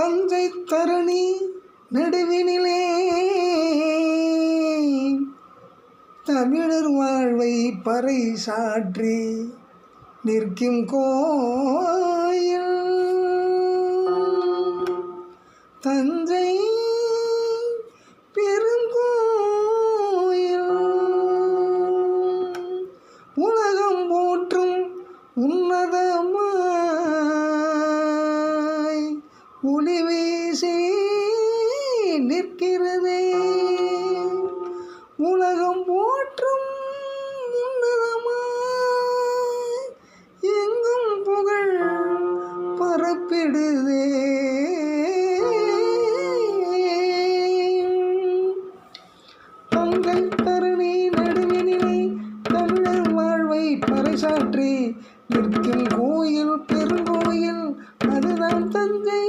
தஞ்சை தரணி நடுவினிலே தமிழர் வாழ்வை பறைசாற்றி நிற்கும் கோயில் தஞ்சை பெருங்கோயில். உலகம் போற்றும் உன்னதமாய் ஒளி வீசி நிற்கிறதே. உலகம் போற்றும் உன்னதமாய் எங்கும் புகழ் பரப்பிடுதே. தஞ்சை தரணி நடுவினிலே தமிழர் வாழ்வை பறைசாற்றி நிற்கும் கோயில் பெருங்கோயில், அதுதான் தஞ்சை